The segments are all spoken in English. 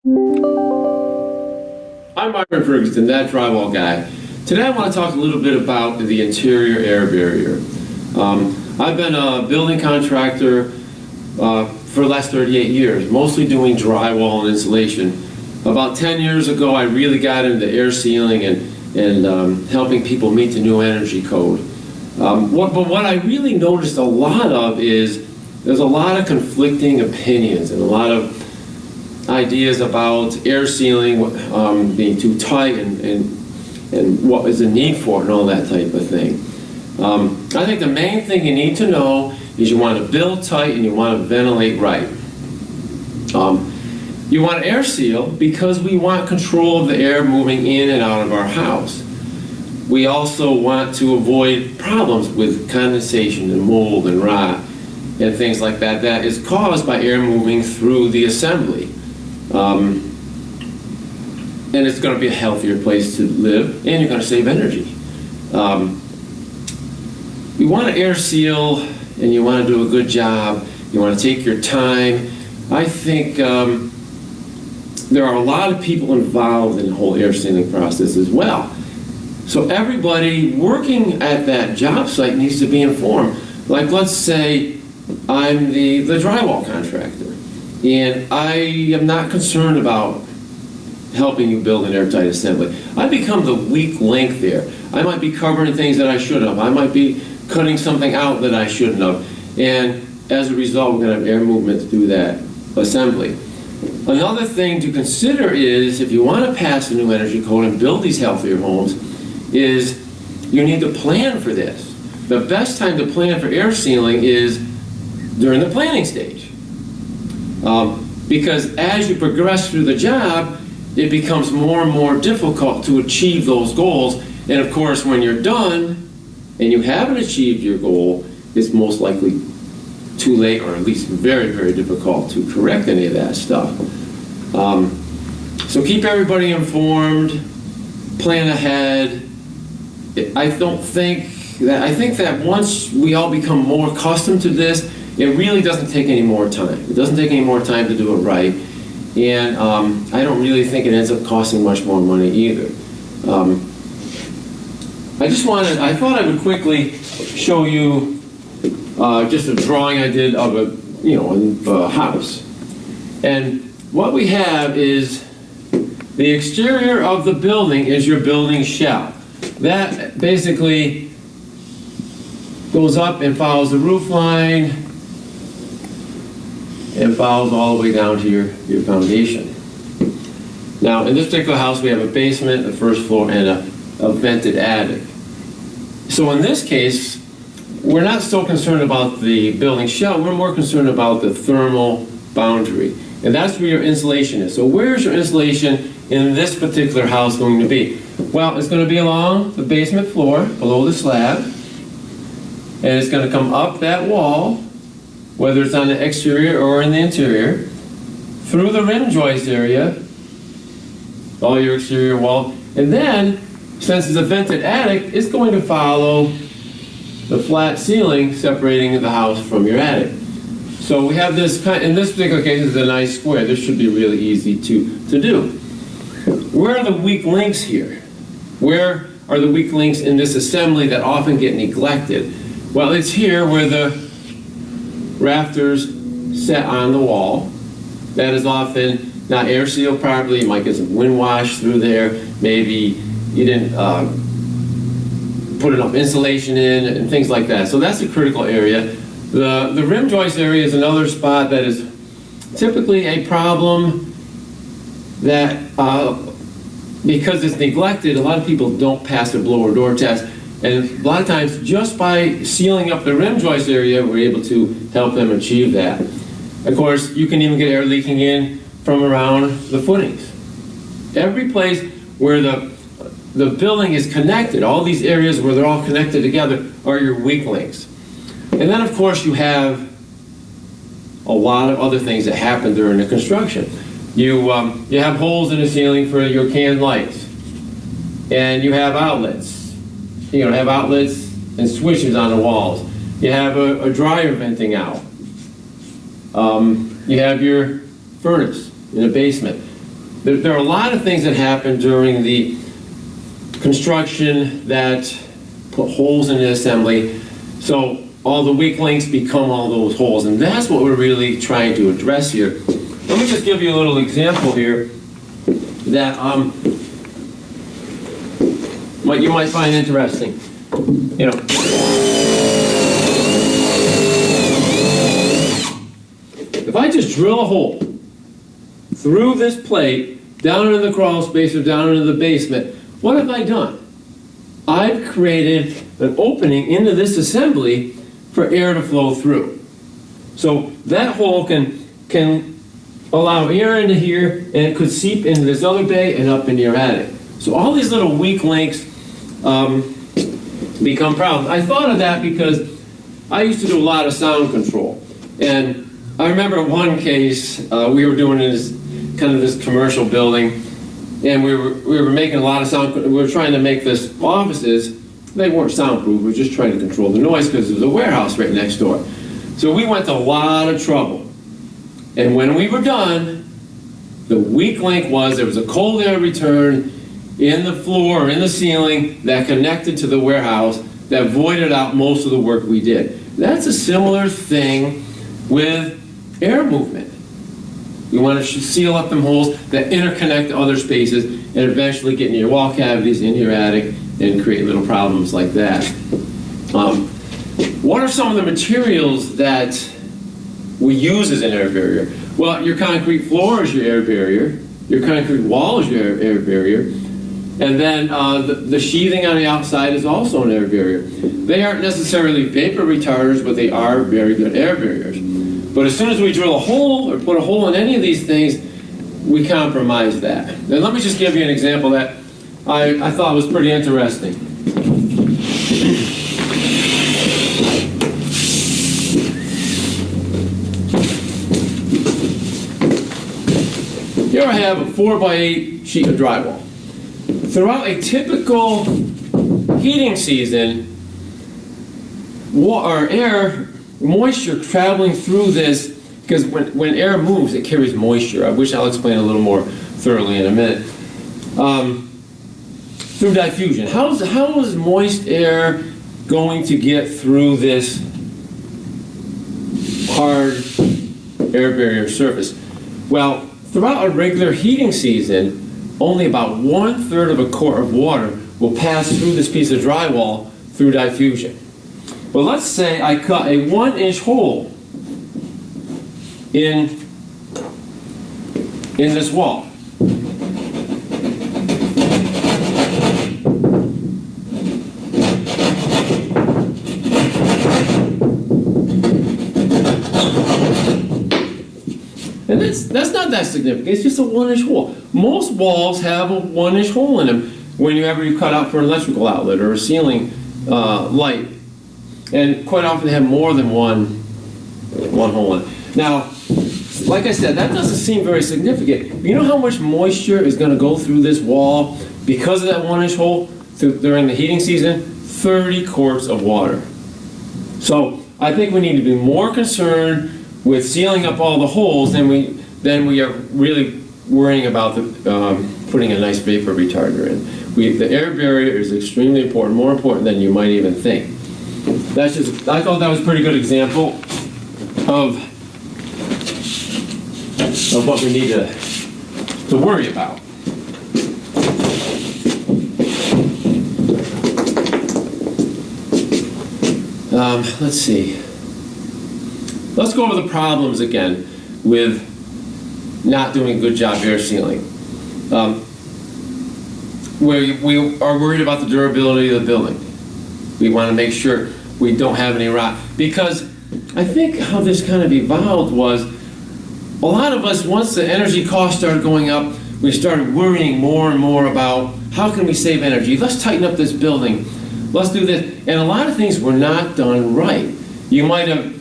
I'm Myron, that drywall guy. Today I want to talk a little bit about the interior air barrier. I've been a building contractor for the last 38 years, mostly doing drywall and insulation. About 10 years ago, I really got into air sealing and helping people meet the new energy code. But what I really noticed a lot of is there's a lot of conflicting opinions and a lot of ideas about air sealing being too tight and what is the need for it and all that type of thing. I think the main thing you need to know is you want to build tight and you want to ventilate right. You want to air seal because we want control of the air moving in and out of our house. We also want to avoid problems with condensation and mold and rot and things like that that is caused by air moving through the assembly. And it's going to be a healthier place to live, and you're going to save energy. You want to air seal, and you want to do a good job. You want to take your time. I think there are a lot of people involved in the whole air sealing process as well. So everybody working at that job site needs to be informed. Like, let's say I'm the drywall contractor, and I am not concerned about helping you build an airtight assembly. I become the weak link there. I might be covering things that I shouldn't have. I might be cutting something out that I shouldn't have. And as a result, we're going to have air movement through that assembly. Another thing to consider is, if you want to pass the new energy code and build these healthier homes, is you need to plan for this. The best time to plan for air sealing is during the planning stage. Because as you progress through the job, it becomes more and more difficult to achieve those goals. And of course, when you're done and you haven't achieved your goal, it's most likely too late, or at least very, very difficult to correct any of that stuff. So keep everybody informed, plan ahead. I think that once we all become more accustomed to this, it really doesn't take any more time. It doesn't take any more time to do it right. And I don't really think it ends up costing much more money either. I thought I would quickly show you just a drawing I did of a house. And what we have is the exterior of the building is your building shell. That basically goes up and follows the roof line and follows all the way down to your foundation. Now, in this particular house, we have a basement, a first floor, and a vented attic. So in this case, we're not so concerned about the building shell, we're more concerned about the thermal boundary. And that's where your insulation is. So where's your insulation in this particular house going to be? Well, it's going to be along the basement floor, below the slab, and it's going to come up that wall, whether it's on the exterior or in the interior, through the rim joist area, all your exterior wall, and then, since it's a vented attic, it's going to follow the flat ceiling separating the house from your attic. So we have this in this particular case, it's a nice square. This should be really easy to do. Where are the weak links here? Where are the weak links in this assembly that often get neglected? Well, it's here where the rafters set on the wall. That is often not air sealed properly. You might get some wind wash through there. Maybe you didn't put enough insulation in and things like that. So that's a critical area. The rim joist area is another spot that is typically a problem that because it's neglected, a lot of people don't pass the blower door test. And a lot of times, just by sealing up the rim joist area, we're able to help them achieve that. Of course, you can even get air leaking in from around the footings. Every place where the building is connected, all these areas where they're all connected together, are your weak links. And then, of course, you have a lot of other things that happen during the construction. You have holes in the ceiling for your canned lights, and you have outlets. You have outlets and switches on the walls. You have a dryer venting out. You have your furnace in the basement. there are a lot of things that happen during the construction that put holes in the assembly. So all the weak links become all those holes, and that's what we're really trying to address here. Let me just give you a little example here that what you might find interesting. You know, if I just drill a hole through this plate, down into the crawl space or down into the basement, what have I done? I've created an opening into this assembly for air to flow through. So that hole can allow air into here, and it could seep into this other bay and up into your attic. So all these little weak links become problems. I thought of that because I used to do a lot of sound control. And I remember one case, we were doing this commercial building, and we were making a lot of sound. We were trying to make this offices. They weren't soundproof. We were just trying to control the noise because there was a warehouse right next door. So we went to a lot of trouble. And when we were done, the weak link was there was a cold air return in the floor or in the ceiling that connected to the warehouse that voided out most of the work we did. That's a similar thing with air movement. You want to seal up them holes that interconnect to other spaces and eventually get into your wall cavities, into your attic, and create little problems like that. What are some of the materials that we use as an air barrier? Well, your concrete floor is your air barrier. Your concrete wall is your air barrier. And then the sheathing on the outside is also an air barrier. They aren't necessarily vapor retarders, but they are very good air barriers. But as soon as we drill a hole or put a hole in any of these things, we compromise that. And let me just give you an example that I thought was pretty interesting. Here I have a 4x8 sheet of drywall. Throughout a typical heating season, moisture traveling through this, because when air moves, it carries moisture, which I'll explain a little more thoroughly in a minute, through diffusion. How is moist air going to get through this hard air barrier surface? Well, throughout a regular heating season, only about 1/3 of a quart of water will pass through this piece of drywall through diffusion. Well, let's say I cut a 1-inch hole in this wall. And that's not that significant. It's just a 1-inch hole. Most walls have a 1-inch hole in them whenever you cut out for an electrical outlet or a ceiling light. And quite often they have more than one hole in it. Now, like I said, that doesn't seem very significant. You know how much moisture is going to go through this wall because of that 1-inch hole during the heating season? 30 quarts of water. So I think we need to be more concerned with sealing up all the holes than we are really worrying about putting a nice vapor retarder in. The air barrier is extremely important, more important than you might even think. I thought that was a pretty good example of what we need to worry about. Let's see. Let's go over the problems again with not doing a good job air sealing. We are worried about the durability of the building. We want to make sure we don't have any rot. Because I think how this kind of evolved was, a lot of us, once the energy costs started going up, we started worrying more and more about how can we save energy? Let's tighten up this building. Let's do this. And a lot of things were not done right. You might have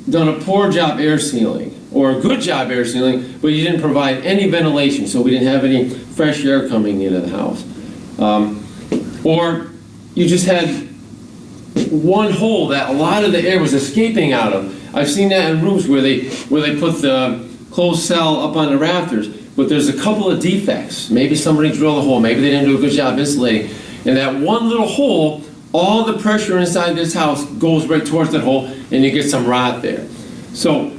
done a poor job air sealing or a good job air sealing, but you didn't provide any ventilation, so we didn't have any fresh air coming into the house. Or you just had one hole that a lot of the air was escaping out of. I've seen that in roofs where they put the closed cell up on the rafters. but there's a couple of defects. Maybe somebody drilled a hole, maybe they didn't do a good job insulating, and that one little hole, all the pressure inside this house goes right towards that hole, and you get some rot there. So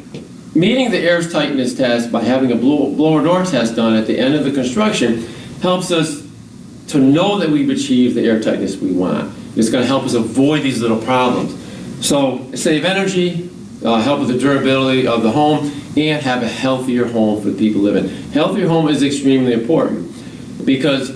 meeting the air tightness test by having a blower door test done at the end of the construction helps us to know that we've achieved the air tightness we want. It's going to help us avoid these little problems. So save energy, help with the durability of the home, and have a healthier home for people living. Healthier home is extremely important because,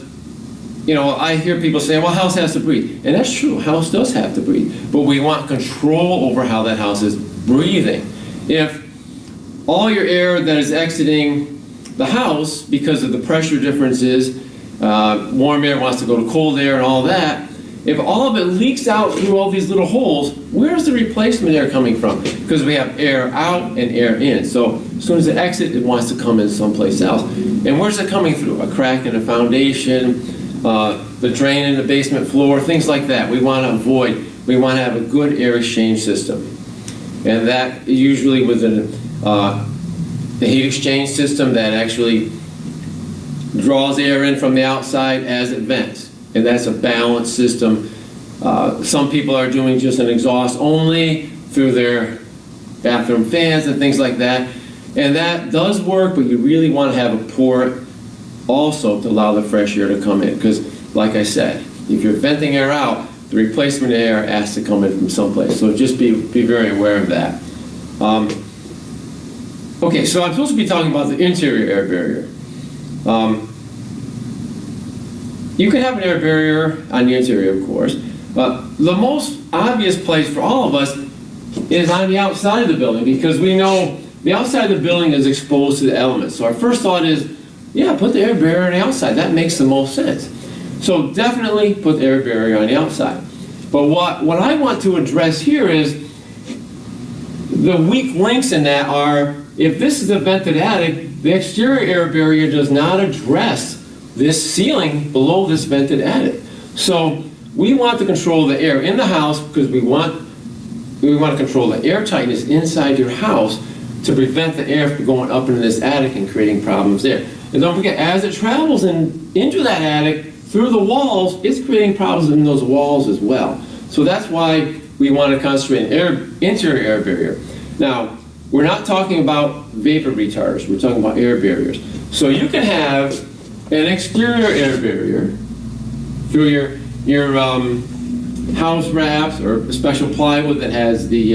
you know, I hear people say, well, house has to breathe. And that's true, house does have to breathe. But we want control over how that house is breathing. If all your air that is exiting the house because of the pressure differences, warm air wants to go to cold air and all that, if all of it leaks out through all these little holes, where's the replacement air coming from? Because we have air out and air in. So as soon as it exits, it wants to come in someplace else. And where's it coming through? A crack in the foundation, the drain in the basement floor, things like that. We want to avoid. We want to have a good air exchange system. And that usually with the heat exchange system that actually draws air in from the outside as it vents. And that's a balanced system. Some people are doing just an exhaust only through their bathroom fans and things like that. And that does work, but you really want to have a port also to allow the fresh air to come in. Because, like I said, if you're venting air out, the replacement air has to come in from someplace. So just be very aware of that. Okay, so I'm supposed to be talking about the interior air barrier. You can have an air barrier on the interior, of course, but the most obvious place for all of us is on the outside of the building, because we know the outside of the building is exposed to the elements. So our first thought is, yeah, put the air barrier on the outside. That makes the most sense. So definitely put the air barrier on the outside. But what I want to address here is the weak links in that are, if this is a vented attic, the exterior air barrier does not address this ceiling below this vented attic. So we want to control the air in the house because we want to control the air tightness inside your house to prevent the air from going up into this attic and creating problems there. And don't forget, as it travels into that attic through the walls, it's creating problems in those walls as well. So that's why we want to concentrate on interior air barrier. Now, we're not talking about vapor retarders, we're talking about air barriers. So you can have an exterior air barrier through your house wraps or a special plywood that has the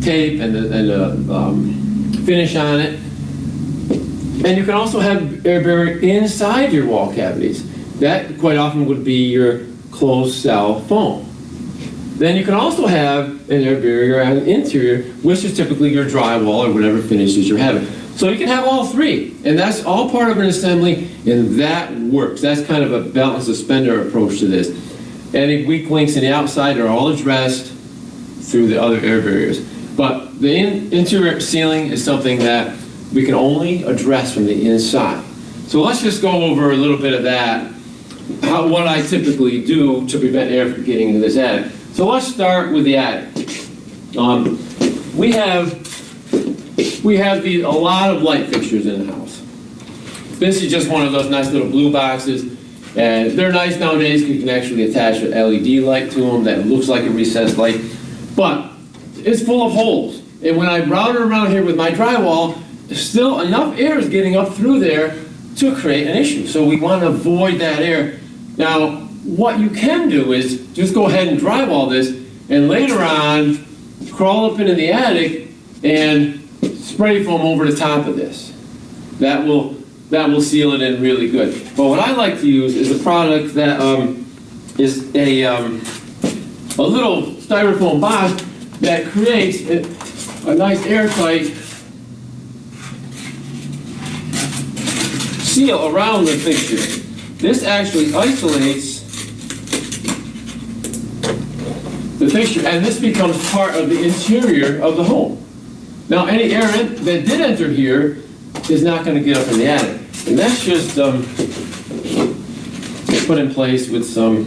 tape and the finish on it. And you can also have air barrier inside your wall cavities. That quite often would be your closed cell foam. Then you can also have an air barrier on the interior, which is typically your drywall or whatever finishes you're having. So you can have all three, and that's all part of an assembly, and that works. That's kind of a belt and suspender approach to this. Any weak links in the outside are all addressed through the other air barriers. But the interior ceiling is something that we can only address from the inside. So let's just go over a little bit of that, what I typically do to prevent air from getting into this attic. So let's start with the attic. We have a lot of light fixtures in the house. This is just one of those nice little blue boxes, and they're nice nowadays because you can actually attach an LED light to them that looks like a recessed light, but it's full of holes. And when I route it around here with my drywall, still enough air is getting up through there to create an issue. So we want to avoid that air. Now, what you can do is just go ahead and drywall this, and later on, crawl up into the attic and spray foam over the top of this. That will seal it in really good. But what I like to use is a product that is a little styrofoam box that creates a nice airtight seal around the fixture. This actually isolates the fixture, and this becomes part of the interior of the home. Now, any air that did enter here is not going to get up in the attic. And that's just put in place with some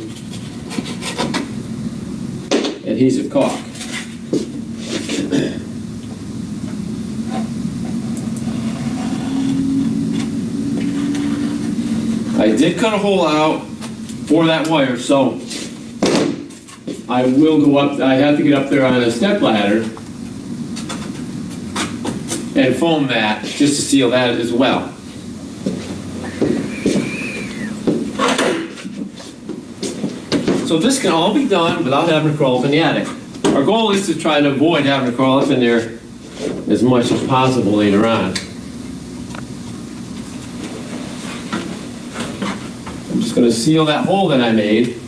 adhesive caulk. did cut a hole out for that wire, so I will go up, I have to get up there on a step ladder and foam that just to seal that as well. So this can all be done without having to crawl up in the attic. Our goal is to try to avoid having to crawl up in there as much as possible later on. I'm just going to seal that hole that I made.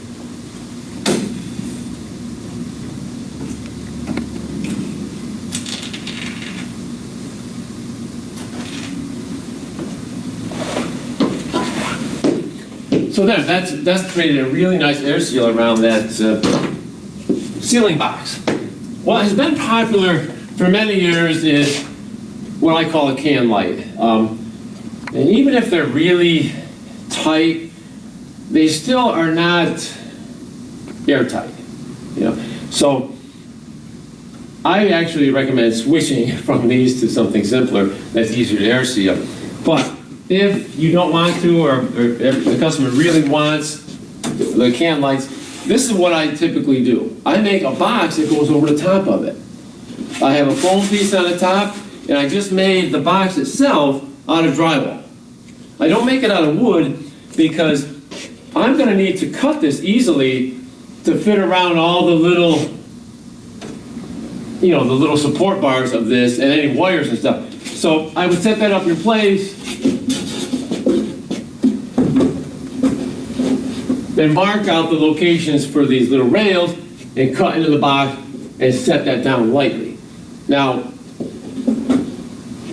So that's created a really nice air seal around that ceiling box. What has been popular for many years is what I call a can light. And even if they're really tight, they still are not airtight. You know? So I actually recommend switching from these to something simpler that's easier to air seal. But if you don't want to, or if the customer really wants the can lights, this is what I typically do. I make a box that goes over the top of it. I have a foam piece on the top, and I just made the box itself out of drywall. I don't make it out of wood because I'm going to need to cut this easily to fit around all the little, you know, the little support bars of this and any wires and stuff. So I would set that up in place, then mark out the locations for these little rails and cut into the box and set that down lightly. Now,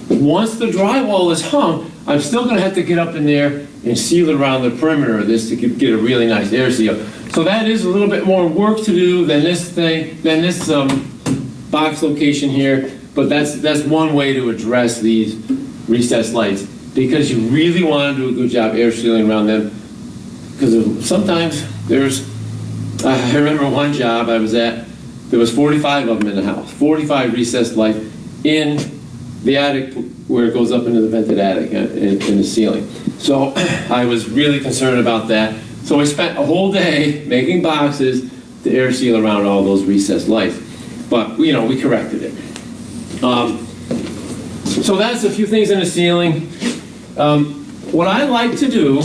once the drywall is hung, I'm still going to have to get up in there and seal it around the perimeter of this to get a really nice air seal. So that is a little bit more work to do than this box location here, but that's one way to address these recessed lights, because you really want to do a good job air sealing around them. Because sometimes I remember one job I was at, there was 45 of them in the house, 45 recessed lights in the attic where it goes up into the vented attic in the ceiling. So I was really concerned about that. So I spent a whole day making boxes to air seal around all those recessed lights. But, you know, we corrected it. So that's a few things in the ceiling. What I like to do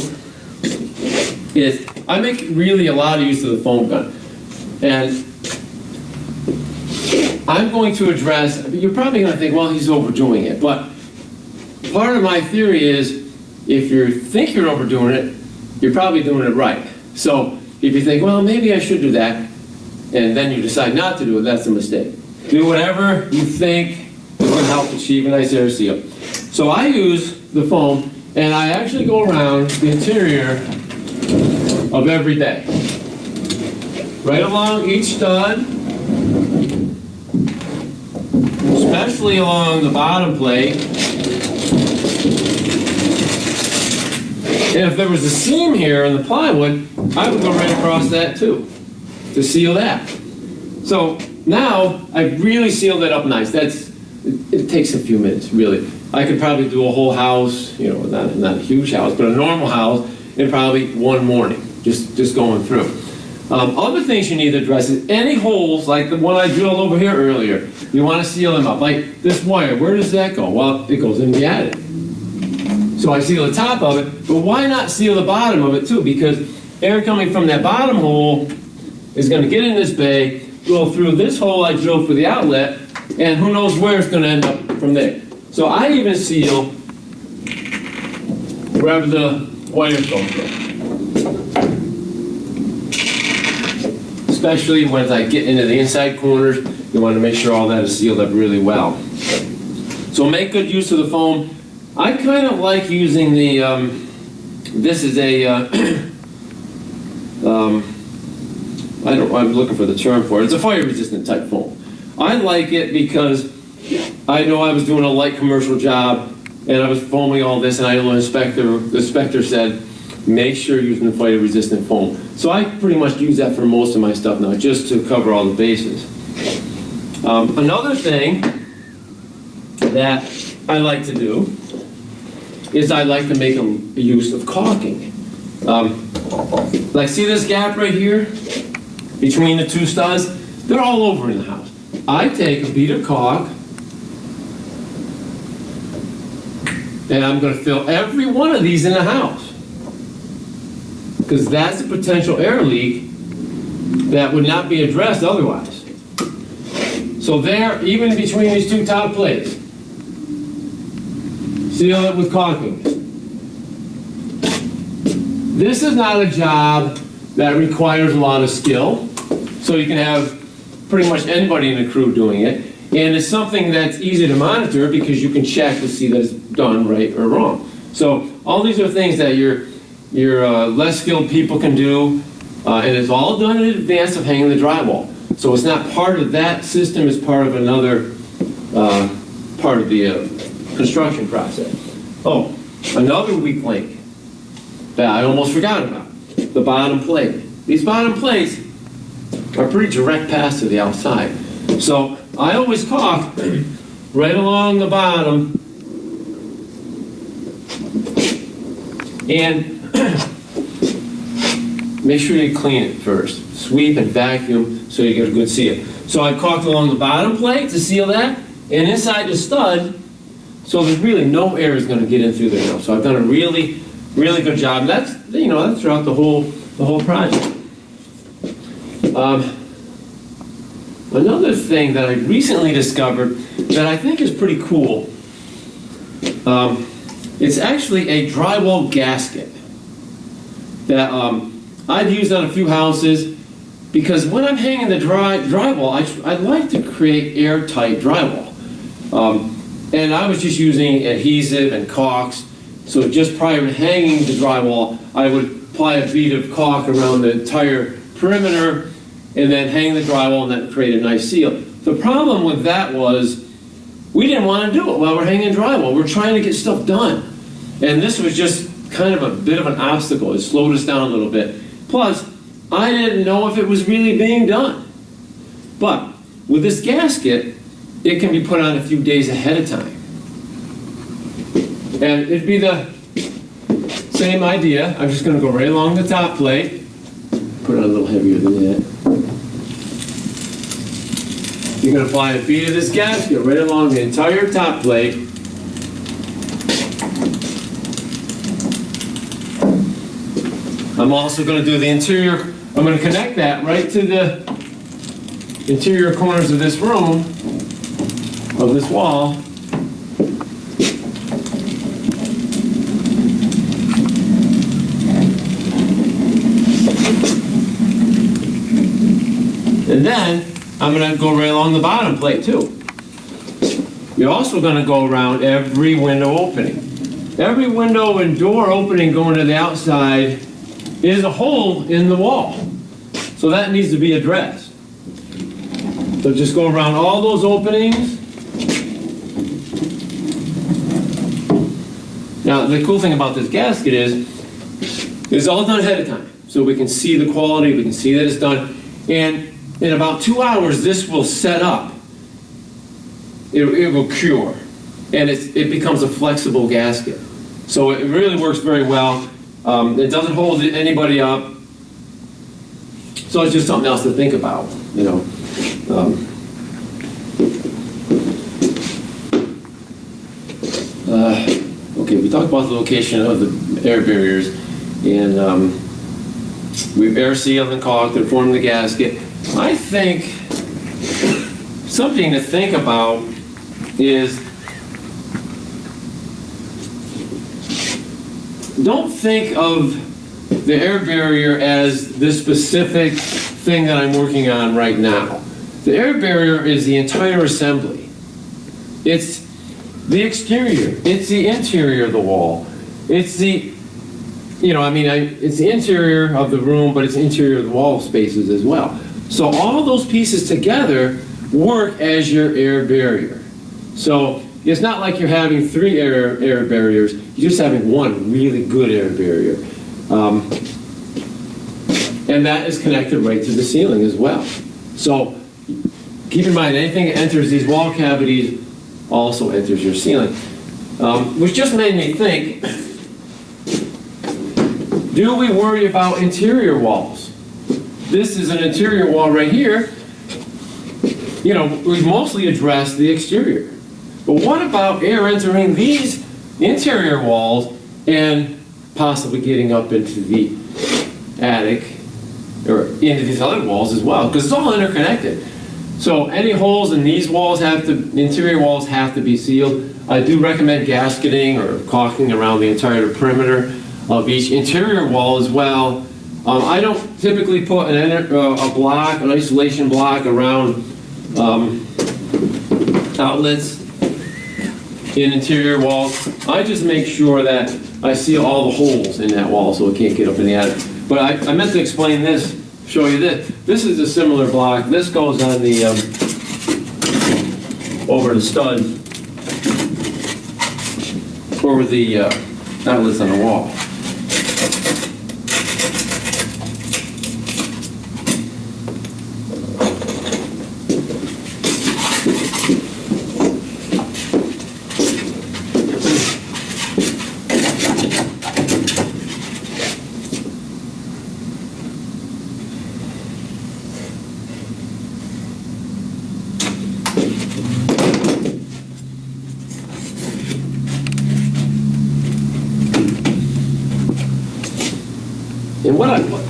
is I make really a lot of use of the foam gun. And I'm going to address, you're probably going to think, well, he's overdoing it. But part of my theory is if you think you're overdoing it, you're probably doing it right. So if you think, well, maybe I should do that, and then you decide not to do it, that's a mistake. Do whatever you think is going to help achieve a nice air seal. So I use the foam, and I actually go around the interior of every bay. Right along each stud, especially along the bottom plate. And if there was a seam here in the plywood, I would go right across that too, to seal that. So now I've really sealed it up nice. It takes a few minutes, really. I could probably do a whole house, you know, not a huge house, but a normal house in probably one morning, just going through. Other things you need to address is any holes, like the one I drilled over here earlier. You want to seal them up. Like this wire, where does that go? Well, it goes in the attic. So I seal the top of it, but why not seal the bottom of it too? Because air coming from that bottom hole is going to get in this bay, go through this hole I drilled for the outlet, and who knows where it's going to end up from there. So I even seal wherever the wires go through. Especially when I get into the inside corners, you want to make sure all that is sealed up really well. So make good use of the foam. I kind of like using the, this is a, I'm looking for the term for it. It's a fire resistant type foam. I like it because I know I was doing a light commercial job and I was foaming all this, and I know the inspector said, make sure you're using fire resistant foam. So I pretty much use that for most of my stuff now, just to cover all the bases. Another thing that I like to do is I like to make a use of caulking. Like, see this gap right here between the two studs? They're all over in the house. I take a bead of caulk and I'm going to fill every one of these in the house, because that's a potential air leak that would not be addressed otherwise. So there, even between these two top plates, seal it with caulking. This is not a job that requires a lot of skill, so you can have pretty much anybody in the crew doing it, and it's something that's easy to monitor because you can check to see that it's done right or wrong. So all these are things that your less skilled people can do, and it's all done in advance of hanging the drywall. So it's not part of that system, it's part of another part of the construction process. Oh, another weak link that I almost forgot about, the bottom plate. These bottom plates are pretty direct pass to the outside. So I always caulk right along the bottom, and make sure you clean it first. Sweep and vacuum so you get a good seal. So I caulked along the bottom plate to seal that, and inside the stud, so there's really no air is going to get in through there now. So I've done a really, really good job. And that's, you know, that's throughout the whole project. Another thing that I recently discovered that I think is pretty cool, it's actually a drywall gasket that I've used on a few houses, because when I'm hanging the drywall, I like to create airtight drywall. And I was just using adhesive and caulks, so just prior to hanging the drywall, I would apply a bead of caulk around the entire perimeter, and then hang the drywall and then create a nice seal. The problem with that was we didn't want to do it while we're hanging drywall. We're trying to get stuff done. And this was just kind of a bit of an obstacle. It slowed us down a little bit. Plus, I didn't know if it was really being done. But with this gasket, it can be put on a few days ahead of time. And it'd be the same idea. I'm just going to go right along the top plate. Put it on a little heavier than that. You're going to apply a bead of this gasket right along the entire top plate. I'm also going to do the interior. I'm going to connect that right to the interior corners of this room, of this wall. And then I'm going to go right along the bottom plate too. You're also going to go around every window opening. Every window and door opening going to the outside is a hole in the wall. So that needs to be addressed. So just go around all those openings. Now the cool thing about this gasket is it's all done ahead of time. So we can see the quality, we can see that it's done. And in about 2 hours, this will set up. It will cure. And it becomes a flexible gasket. So it really works very well. It doesn't hold anybody up. So it's just something else to think about, you know. Okay, we talked about the location of the air barriers, and we've air sealed and caulked and formed the gasket. I think something to think about is, don't think of the air barrier as this specific thing that I'm working on right now. The air barrier is the entire assembly. It's the exterior, it's the interior of the wall, it's the, you know, I mean, it's the interior of the room, but it's the interior of the wall spaces as well. So all those pieces together work as your air barrier. So it's not like you're having 3 air barriers, you're just having one really good air barrier. And that is connected right to the ceiling as well. So keep in mind, anything that enters these wall cavities also enters your ceiling. Which just made me think, Do we worry about interior walls? This is an interior wall right here. You know, we've mostly addressed the exterior. But what about air entering these interior walls and possibly getting up into the attic or into these other walls as well? Because it's all interconnected. So any holes in these walls interior walls have to be sealed. I do recommend gasketing or caulking around the entire perimeter of each interior wall as well. I don't typically put an isolation block around outlets in interior walls. I just make sure that I seal all the holes in that wall so it can't get up in the attic. But I meant to explain this, show you this. This is a similar block. This goes on the over the stud, over the outlets on the wall.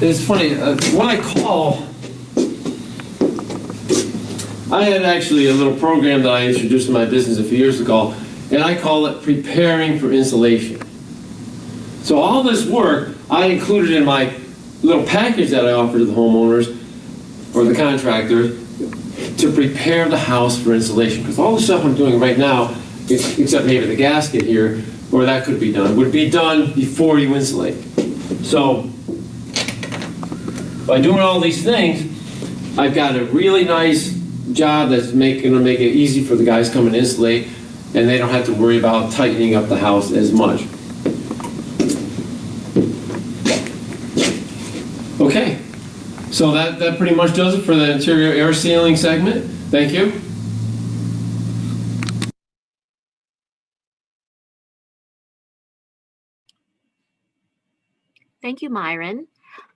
And it's funny, what I call, I had actually a little program that I introduced in my business a few years ago, and I call it preparing for installation. So all this work I included in my little package that I offer to the homeowners or the contractor to prepare the house for installation. Because all the stuff I'm doing right now, except maybe the gasket here, where that could be done, would be done before you insulate. So by doing all these things, I've got a really nice job that's going to make it easy for the guys coming to insulate, and they don't have to worry about tightening up the house as much. Okay, so that pretty much does it for the interior air sealing segment. Thank you. Thank you, Myron.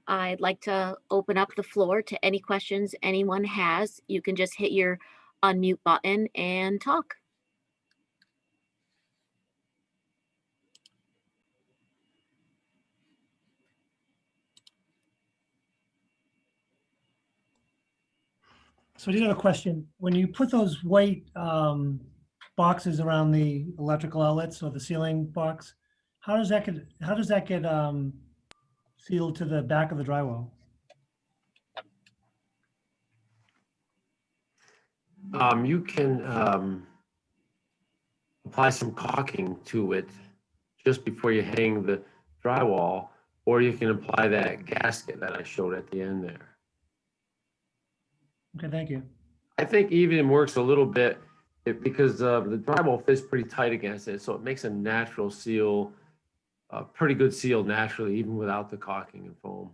I'd like to open up the floor to any questions anyone has. You can just hit your unmute button and talk. So I did have a question. When you put those white boxes around the electrical outlets or the ceiling box, how does that get sealed to the back of the drywall? You can apply some caulking to it just before you hang the drywall, or you can apply that gasket that I showed at the end there. Okay, thank you. I think even works a little bit because the drywall fits pretty tight against it, so it makes a natural seal, a pretty good seal naturally, even without the caulking and foam.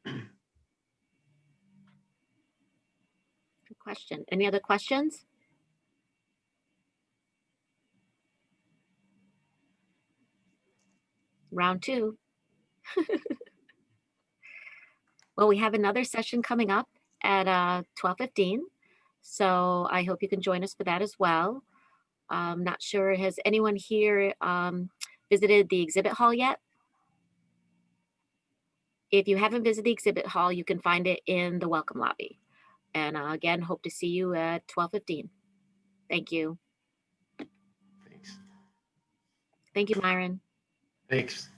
Good question. Any other questions? Round two. Well, we have another session coming up at 12:15. So I hope you can join us for that as well. I'm not sure, has anyone here visited the exhibit hall yet? If you haven't visited the exhibit hall, you can find it in the welcome lobby. And again, hope to see you at 12:15. Thank you. Thanks. Thank you, Myron. Thanks.